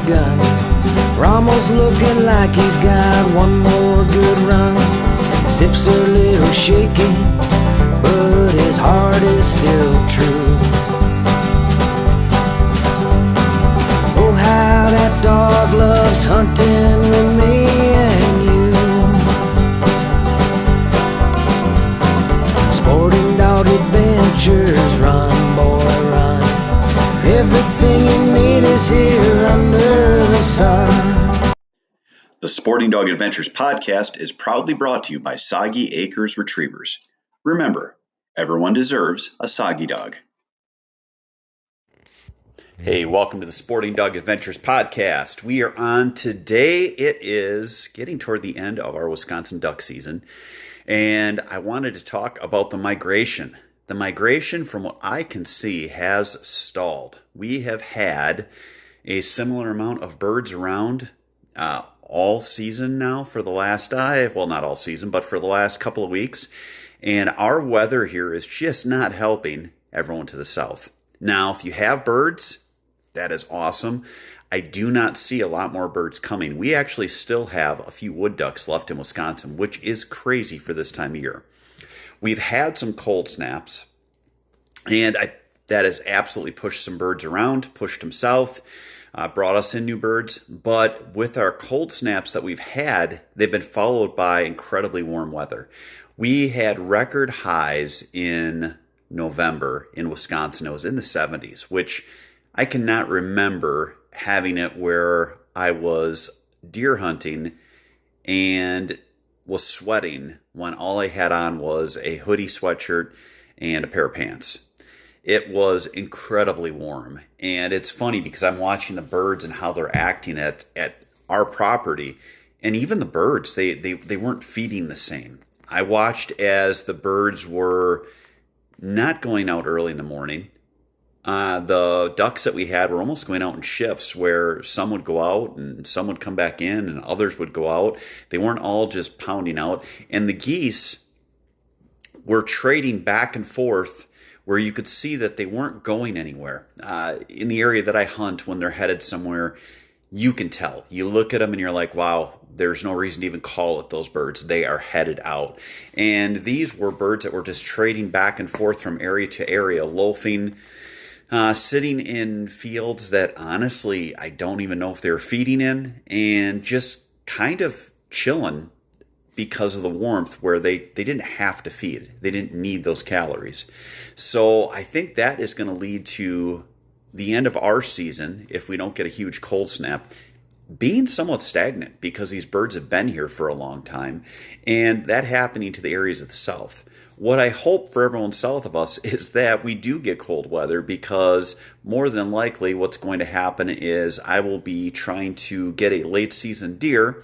gun. Ramos looking like he's got one more good run. His hips are a little shaky, but his heart is still true. Oh, how that dog loves hunting with me and you. Sporting Dog Adventures, run, boy, run. Everything you need is here under the sun. The Sporting Dog Adventures podcast is proudly brought to you by Soggy Acres Retrievers. Remember, everyone deserves a soggy dog. Hey, welcome to the Sporting Dog Adventures podcast. We are on today. It is getting toward the end of our Wisconsin duck season, and I wanted to talk about the migration. The migration, from what I can see, has stalled. We have had a similar amount of birds around all season now for the last, well, not all season, but for the last couple of weeks. And our weather here is just not helping everyone to the south. Now, if you have birds, that is awesome. I do not see a lot more birds coming. We actually still have a few wood ducks left in Wisconsin, which is crazy for this time of year. We've had some cold snaps, and that has absolutely pushed some birds around, pushed them south, brought us in new birds. But with our cold snaps that we've had, they've been followed by incredibly warm weather. We had record highs in November in Wisconsin. It was in the 70s, which I cannot remember having it where I was deer hunting and was sweating when all I had on was a hoodie, sweatshirt, and a pair of pants. It was incredibly warm. And it's funny because I'm watching the birds and how they're acting at our property. And even the birds, they weren't feeding the same. I watched as the birds were not going out early in the morning. The ducks that we had were almost going out in shifts where some would go out and some would come back in and others would go out. They weren't all just pounding out. And the geese were trading back and forth where you could see that they weren't going anywhere. In the area that I hunt, when they're headed somewhere, you can tell. You look at them and you're like, wow, there's no reason to even call it those birds. They are headed out. And these were birds that were just trading back and forth from area to area, loafing, sitting in fields that honestly I don't even know if they were feeding in, and just kind of chilling because of the warmth where they didn't have to feed. They didn't need those calories. So I think that is going to lead to the end of our season, if we don't get a huge cold snap, being somewhat stagnant because these birds have been here for a long time, and that happening to the areas of the south. What I hope for everyone south of us is that we do get cold weather, because more than likely what's going to happen is I will be trying to get a late season deer,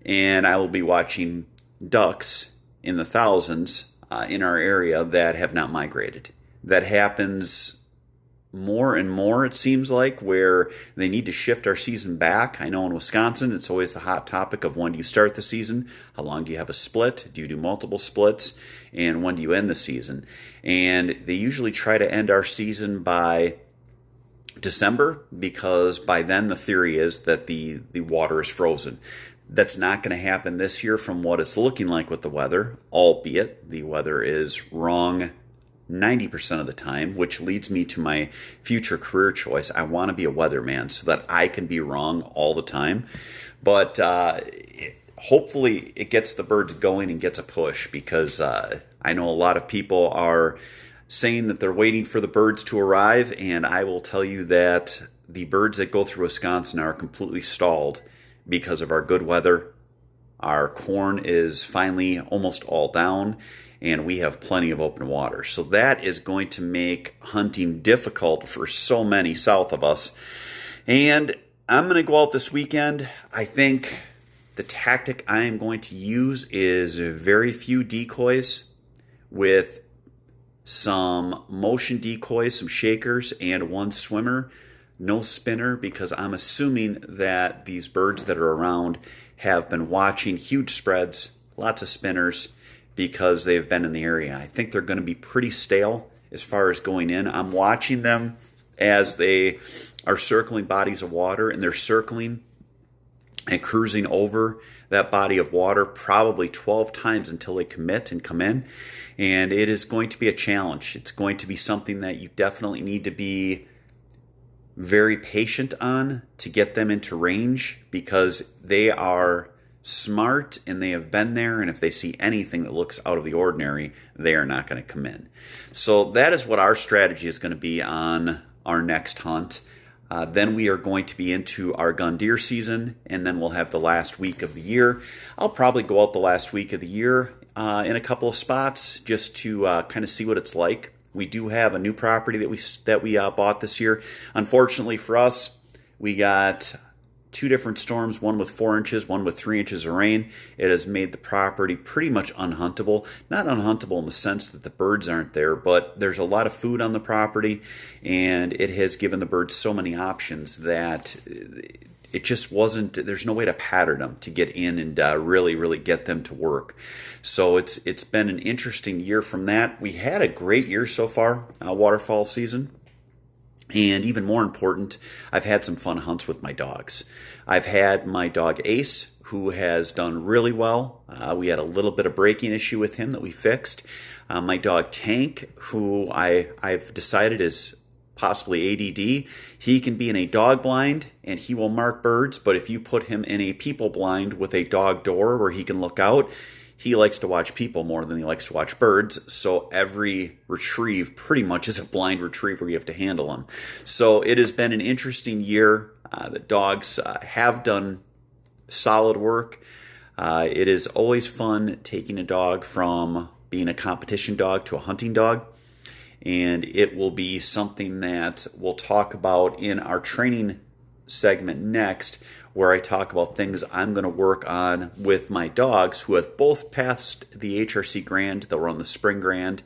and I will be watching ducks in the thousands in our area that have not migrated. That happens more and more, it seems like, where they need to shift our season back. I know in Wisconsin, it's always the hot topic of when do you start the season? How long do you have a split? Do you do multiple splits? And when do you end the season? And they usually try to end our season by December, because by then the theory is that the water is frozen. That's not going to happen this year from what it's looking like with the weather, albeit the weather is wrong 90% of the time, which leads me to my future career choice. I want to be a weatherman so that I can be wrong all the time. But hopefully it gets the birds going and gets a push, because I know a lot of people are saying that they're waiting for the birds to arrive, and I will tell you that the birds that go through Wisconsin are completely stalled because of our good weather. Our corn is finally almost all down, and we have plenty of open water. So that is going to make hunting difficult for so many south of us. And I'm going to go out this weekend. I think the tactic I am going to use is very few decoys, with some motion decoys, some shakers, and one swimmer. No spinner, because I'm assuming that these birds that are around have been watching huge spreads, lots of spinners, because they've been in the area. I think they're going to be pretty stale as far as going in. I'm watching them as they are circling bodies of water, and they're circling and cruising over that body of water probably 12 times until they commit and come in. And it is going to be a challenge. It's going to be something that you definitely need to be very patient on to get them into range, because they are smart and they have been there, and if they see anything that looks out of the ordinary, they are not going to come in. So that is what our strategy is going to be on our next hunt. Then we are going to be into our gun deer season, and then we'll have the last week of the year. I'll probably go out the last week of the year in a couple of spots just to kind of see what it's like. We do have a new property that we bought this year. Unfortunately for us, we got 2 different storms, one with 4 inches, one with 3 inches of rain. It has made the property pretty much unhuntable. Not unhuntable in the sense that the birds aren't there, but there's a lot of food on the property, and it has given the birds so many options that it just wasn't, there's no way to pattern them to get in and really get them to work. So it's been an interesting year from that. We had a great year so far, waterfowl season. And even more important, I've had some fun hunts with my dogs. I've had my dog Ace, who has done really well. We had a little bit of breaking issue with him that we fixed. My dog Tank, who I've decided is possibly ADD, he can be in a dog blind and he will mark birds, but if you put him in a people blind with a dog door where he can look out, he likes to watch people more than he likes to watch birds, so every retrieve pretty much is a blind retrieve where you have to handle him. So it has been an interesting year. The dogs have done solid work. It is always fun taking a dog from being a competition dog to a hunting dog, and it will be something that we'll talk about in our training segment next, where I talk about things I'm going to work on with my dogs who have both passed the HRC Grand. They'll run the Spring Grand.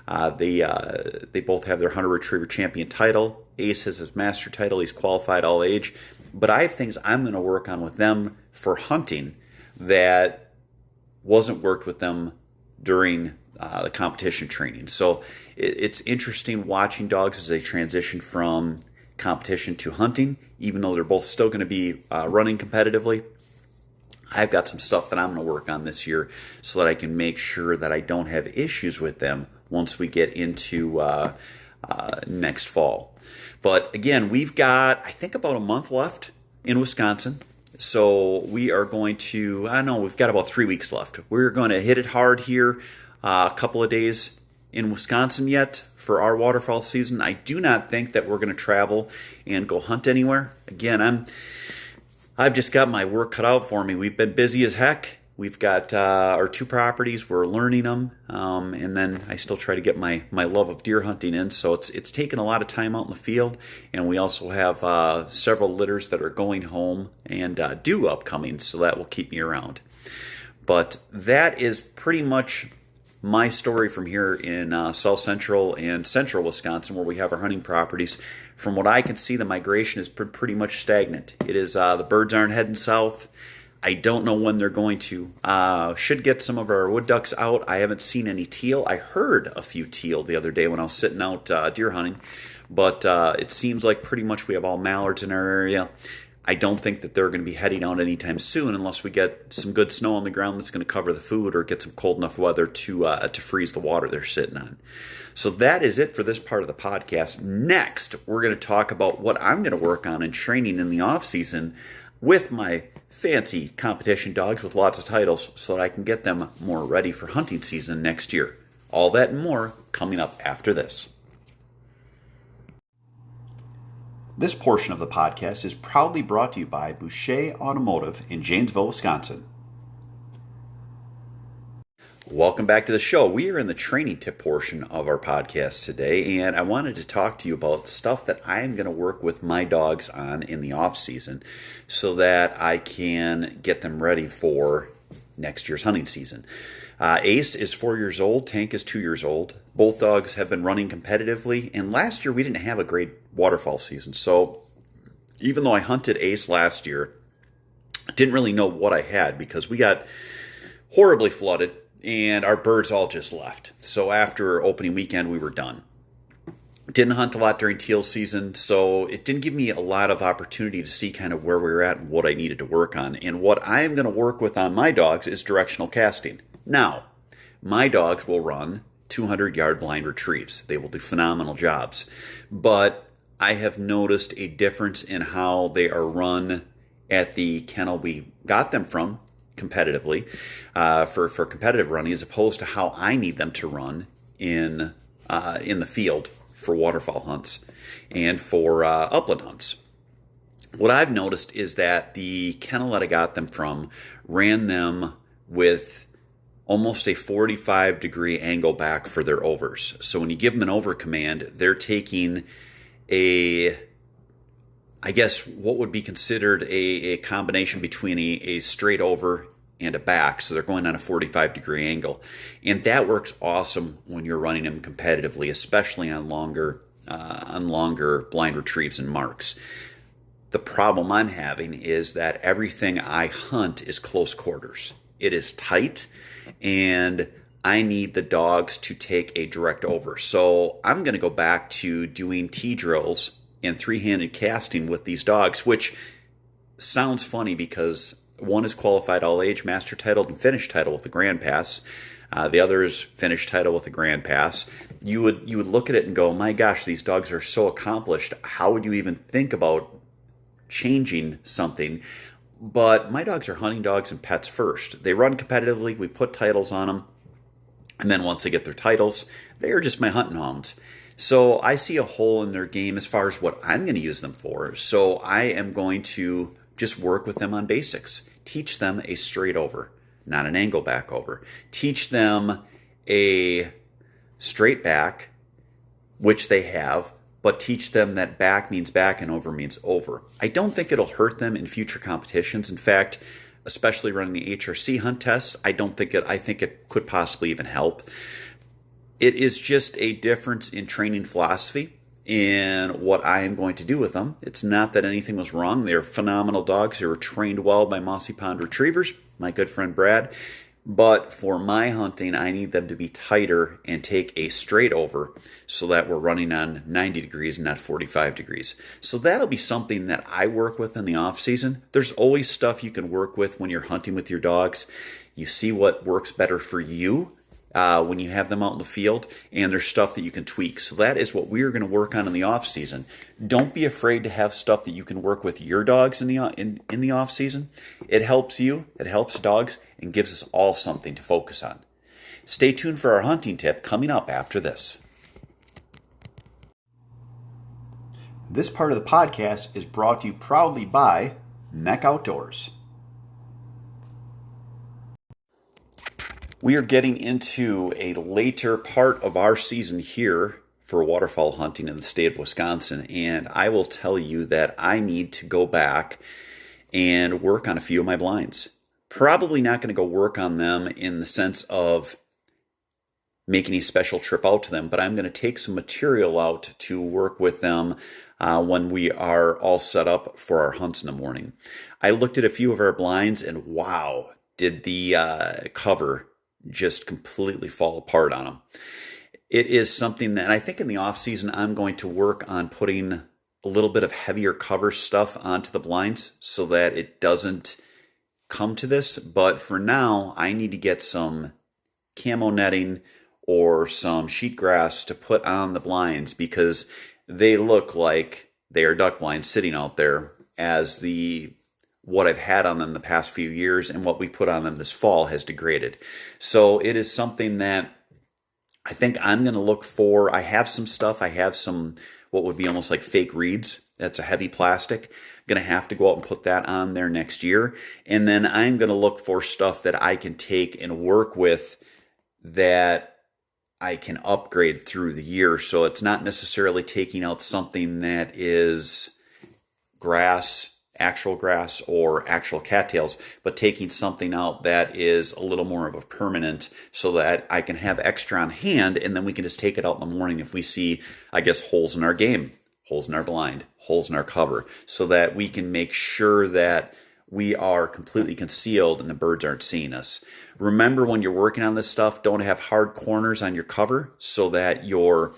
They both have their Hunter Retriever Champion title. Ace has his Master title. He's qualified all age. But I have things I'm going to work on with them for hunting that wasn't worked with them during the competition training. So it's interesting watching dogs as they transition from competition to hunting, even though they're both still going to be running competitively. I've got some stuff that I'm going to work on this year so that I can make sure that I don't have issues with them once we get into next fall. But again, we've got, I think, about a month left in Wisconsin. So we are going to, we've got about 3 weeks left. We're going to hit it hard here. A couple of days in Wisconsin yet for our waterfowl season. I do not think that we're going to travel and go hunt anywhere. Again, I've just got my work cut out for me. We've been busy as heck. We've got our 2 properties. We're learning them, and then I still try to get my love of deer hunting in. So it's taken a lot of time out in the field, and we also have several litters that are going home and due upcoming, so that will keep me around. But that is pretty much my story from here in South Central and Central Wisconsin, where we have our hunting properties. From what I can see, the migration has been pretty much stagnant. It is the birds aren't heading south. I don't know when they're going to. Should get some of our wood ducks out. I haven't seen any teal. I heard a few teal the other day when I was sitting out deer hunting, but it seems like pretty much we have all mallards in our area. I don't think that they're going to be heading out anytime soon unless we get some good snow on the ground that's going to cover the food, or get some cold enough weather to freeze the water they're sitting on. So that is it for this part of the podcast. Next, we're going to talk about what I'm going to work on in training in the off season with my fancy competition dogs with lots of titles, so that I can get them more ready for hunting season next year. All that and more coming up after this. This portion of the podcast is proudly brought to you by Boucher Automotive in Janesville, Wisconsin. Welcome back to the show. We are in the training tip portion of our podcast today, and I wanted to talk to you about stuff that I'm going to work with my dogs on in the off season so that I can get them ready for next year's hunting season. Ace is 4 years old. Tank is 2 years old. Both dogs have been running competitively, and last year we didn't have a great waterfowl season. So even though I hunted Ace last year, I didn't really know what I had because we got horribly flooded and our birds all just left. So after opening weekend, we were done. Didn't hunt a lot during teal season, so it didn't give me a lot of opportunity to see kind of where we were at and what I needed to work on. And what I am going to work with on my dogs is directional casting. Now, my dogs will run 200-yard blind retrieves. They will do phenomenal jobs. But I have noticed a difference in how they are run at the kennel we got them from competitively for competitive running, as opposed to how I need them to run in the field for waterfowl hunts and for upland hunts. What I've noticed is that the kennel that I got them from ran them with almost a 45-degree angle back for their overs. So when you give them an over command, they're taking I guess what would be considered a combination between a straight over and a back. So they're going on a 45-degree angle. And that works awesome when you're running them competitively, especially on longer blind retrieves and marks. The problem I'm having is that everything I hunt is close quarters. It is tight, and I need the dogs to take a direct over. So I'm going to go back to doing T-drills and three-handed casting with these dogs, which sounds funny because one is qualified all-age, master titled, and finished title with a Grand Pass. The other is finished title with a Grand Pass. You would look at it and go, my gosh, these dogs are so accomplished. How would you even think about changing something? But my dogs are hunting dogs and pets first. They run competitively. We put titles on them. And then once they get their titles, they are just my hunting hounds. So I see a hole in their game as far as what I'm going to use them for. So I am going to just work with them on basics. Teach them a straight over, not an angle back over. Teach them a straight back, which they have, but teach them that back means back and over means over. I don't think it'll hurt them in future competitions. In fact, especially running the HRC hunt tests, I think it could possibly even help. It is just a difference in training philosophy in what I am going to do with them. It's not that anything was wrong. They're phenomenal dogs. They were trained well by Mossy Pond Retrievers, my good friend Brad. But for my hunting, I need them to be tighter and take a straight over so that we're running on 90 degrees, not 45 degrees. So that'll be something that I work with in the off season. There's always stuff you can work with when you're hunting with your dogs. You see what works better for you when you have them out in the field, and there's stuff that you can tweak. So that is what we're going to work on in the off season. Don't be afraid to have stuff that you can work with your dogs in the off season. It helps you, it helps dogs, and gives us all something to focus on. Stay tuned for our hunting tip coming up after this. This part of the podcast is brought to you proudly by Mech Outdoors. We are getting into a later part of our season here for waterfowl hunting in the state of Wisconsin, and I will tell you that I need to go back and work on a few of my blinds. Probably not going to go work on them in the sense of making a special trip out to them, but I'm going to take some material out to work with them when we are all set up for our hunts in the morning. I looked at a few of our blinds, and wow, did the cover just completely fall apart on them. It is something that I think in the off season I'm going to work on putting a little bit of heavier cover stuff onto the blinds so that it doesn't come to this. But for now, I need to get some camo netting or some sheet grass to put on the blinds because they look like they are duck blinds sitting out there as what I've had on them the past few years and what we put on them this fall has degraded. So it is something that I think I'm going to look for. I have some stuff. I have some what would be almost like fake reeds. That's a heavy plastic. I'm going to have to go out and put that on there next year. And then I'm going to look for stuff that I can take and work with that I can upgrade through the year. So it's not necessarily taking out something that is grass, actual grass or actual cattails, but taking something out that is a little more of a permanent so that I can have extra on hand, and then we can just take it out in the morning if we see, I guess, holes in our game, holes in our blind, holes in our cover, so that we can make sure that we are completely concealed and the birds aren't seeing us. Remember, when you're working on this stuff, don't have hard corners on your cover so that your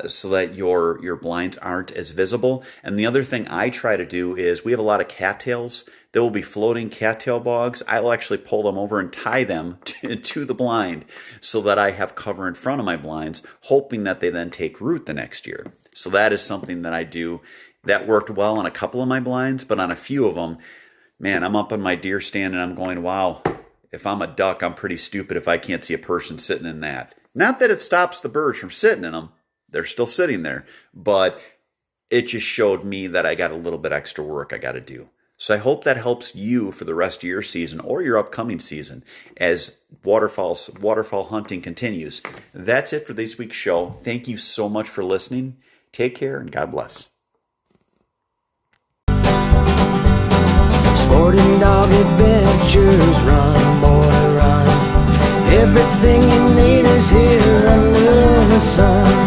so that your blinds aren't as visible. And the other thing I try to do is, we have a lot of cattails. There will be floating cattail bogs. I will actually pull them over and tie them to the blind so that I have cover in front of my blinds, hoping that they then take root the next year. So that is something that I do. That worked well on a couple of my blinds, but on a few of them, man, I'm up on my deer stand and I'm going, wow, if I'm a duck, I'm pretty stupid if I can't see a person sitting in that. Not that it stops the birds from sitting in them. They're still sitting there, but it just showed me that I got a little bit extra work I got to do. So I hope that helps you for the rest of your season or your upcoming season as waterfowl hunting continues. That's it for this week's show. Thank you so much for listening. Take care and God bless. Sporting dog adventures, run, boy, run. Everything you need is here under the sun.